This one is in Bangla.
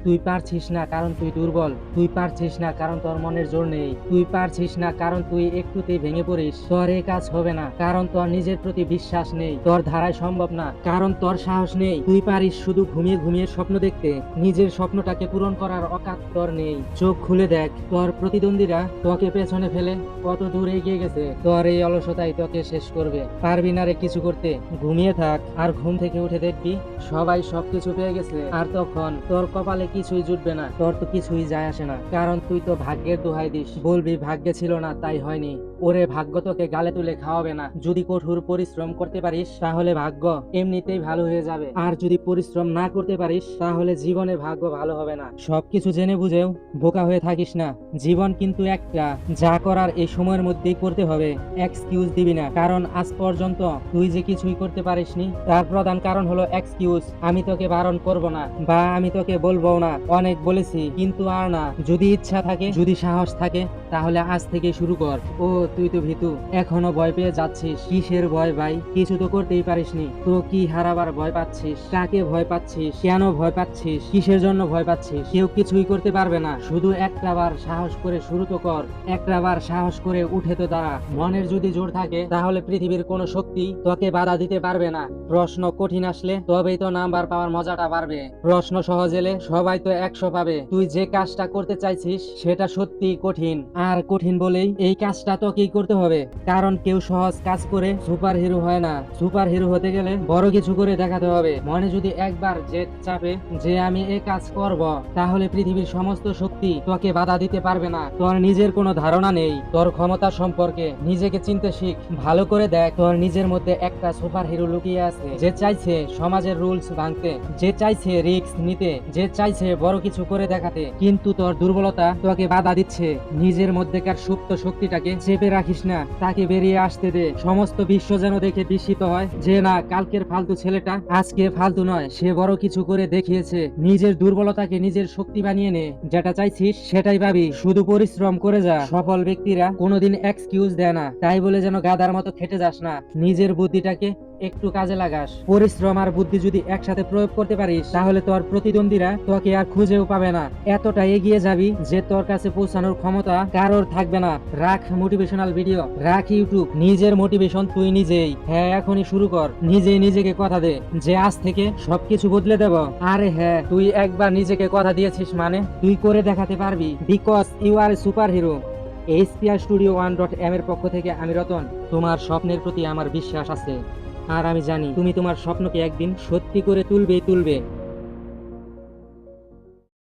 তুই পারছিস না কারণ তুই দুর্বল, তুই পারছিস না কারণ তোর মনের জোর নেই, তুই পারছিস না কারণ তুই একটুতেই ভেঙে পড়িস, তোর এই কাজ হবে না কারণ তোর নিজের প্রতি বিশ্বাস নেই, তোর ধারায় সম্ভব না কারণ তোর সাহস নেই, তুই পারিস শুধু ঘুমিয়ে ঘুমিয়ে স্বপ্ন দেখতে, নিজের স্বপ্নটাকে পূরণ করার অকাত তোর নেই। চোখ খুলে দেখ, তোর প্রতিদ্বন্দ্বীরা তোকে পেছনে ফেলে কত দূর এগিয়ে গেছে, তোর এই অলসতাই তোকে শেষ করবে। পারবি না রে কিছু করতে, ঘুমিয়ে থাক আর ঘুম থেকে উঠে দেখবি সবাই সবকিছু পেয়ে গেছে, আর তখন তোর কপালে কিছুই জুটবে না, তোর তো কিছুই যায় আসে না কারণ তুই তো ভাগ্যের দোহাই দিস, বলবি ভাগ্যে ছিল না তাই হয়নি। ওরে ভাগ্য তোকে গালে তুলে খাওয়াবে না, যদি কঠোর পরিশ্রম করতে পারিস তাহলে ভাগ্য এমনিতেই ভালো হয়ে যাবে, আর যদি পরিশ্রম না করতে পারিস তাহলে জীবনে ভাগ্য ভালো হবে না। সবকিছু জেনে বুঝেও বোকা হয়ে থাকিস না, জীবন কিন্তু একটা, যা করার এই সময়ের মধ্যেই করতে হবে। এক্সকিউজ দিবি না কারণ আজ পর্যন্ত তুই যে কিছুই করতে পারিসনি তার প্রধান কারণ হলো এক্সকিউজ। আমি তোকে বারণ করব না বা আমি তোকে বলবো না, অনেক বলেছি কিন্তু আর না, যদি ইচ্ছা থাকে যদি সাহস থাকে তাহলে আজ থেকে শুরু কর। ও তুই তো ভীতু, এখনো ভয় পেয়ে যাচ্ছিস, কিসের ভয় ভাই? কিছু তো করতেই পারিসনি তো কি হারাবার ভয় পাচ্ছিস? কাকে ভয় পাচ্ছিস? কেন ভয় পাচ্ছিস? কিসের জন্য ভয় পাচ্ছিস? কেউ কিছুই করতে পারবে না, শুধু একটা বার সাহস করে শুরু তো কর, একটা বার সাহস করে উঠে তো দাঁড়া। মনের যদি জোর থাকে তাহলে পৃথিবীর কোনো শক্তি তোকে বাধা দিতে পারবে না। প্রশ্ন কঠিন আসলে তবেই তো নাম্বার পাওয়ার মজাটা বাড়বে, প্রশ্ন সহজ এলে সবাই তো 100 পাবে। তুই যে কাজটা করতে চাইছিস সেটা সত্যি কঠিন, আর কঠিন বলেই এই কাজটা তোকেই করতে হবে, কারণ কেউ সহজ কাজ করে সুপার হিরো হয় না, সুপার হিরো হতে গেলে বড় কিছু করে দেখাতে হবে। মনে যদি একবার জেদ চাপে যে আমি এই কাজ করব, তাহলে পৃথিবীর সমস্ত শক্তি তোকে বাধা দিতে পারবে না। তোর নিজের কোনো ধারণা নেই তোর ক্ষমতা সম্পর্কে, নিজেকে চিনতে শিখ, ভালো করে দেখ তোর নিজের মধ্যে একটা সুপার হিরো লুকিয়ে আছে, যে চাইছে সমাজের রুলস ভাঙতে, যে চাইছে রিস্ক নিতে, যে চাইছে বড় কিছু করে দেখাতে, কিন্তু তোর দুর্বলতা তোকে বাধা দিচ্ছে। নিজের মধ্যেকার সুপ্ত শক্তিটাকে চেপে রাখিস না, তাকে বেরিয়ে আসতে দে। সমস্ত বিশ্ব যেন দেখে বিস্মিত হয় যে না, কালকের ফালতু ছেলেটা আজকে ফালতু নয়, সে বড় কিছু করে দেখিয়েছে। নিজের দুর্বলতাকে নিজের শক্তি বানিয়ে নে, যেটা চাইছিস সেটাই পাবি, শুধু পরিশ্রম করে যা। সফল ব্যক্তিরা কোনোদিন এক্সকিউজ দেয় না, তাই বলে যেন গাধার মতো খেটে যাস না, নিজের বুদ্ধিটাকে একটু কাজে লাগাস। পরিশ্রম আর বুদ্ধি যদি একসাথে প্রয়োগ করতে পারিস তাহলে তোর প্রতিদ্বন্দ্বীরা তোকে আর খুঁজেও পাবে না, এতটা এগিয়ে যাবি যে তোর কাছে পৌঁছানোর ক্ষমতা কারোর থাকবে না। রাখ মোটিভেশনাল ভিডিও, রাখ ইউটিউব, নিজের মোটিভেশন তুই নিজেই। হ্যাঁ, এখনই শুরু কর, নিজেই নিজেকে কথা দে যে আজ থেকে সবকিছু বদলে দেব। আরে হ্যাঁ, তুই একবার নিজেকে কথা দিয়েছিস মানে তুই করে দেখাতে পারবি, because you are a super hero. HPR studio 1.m এর পক্ষ থেকে আমি রতন, তোমার স্বপ্নের প্রতি আমার বিশ্বাস আছে, আর আমি জানি তুমি তোমার স্বপ্নকে একদিন সত্যি করে তুলবেই তুলবে।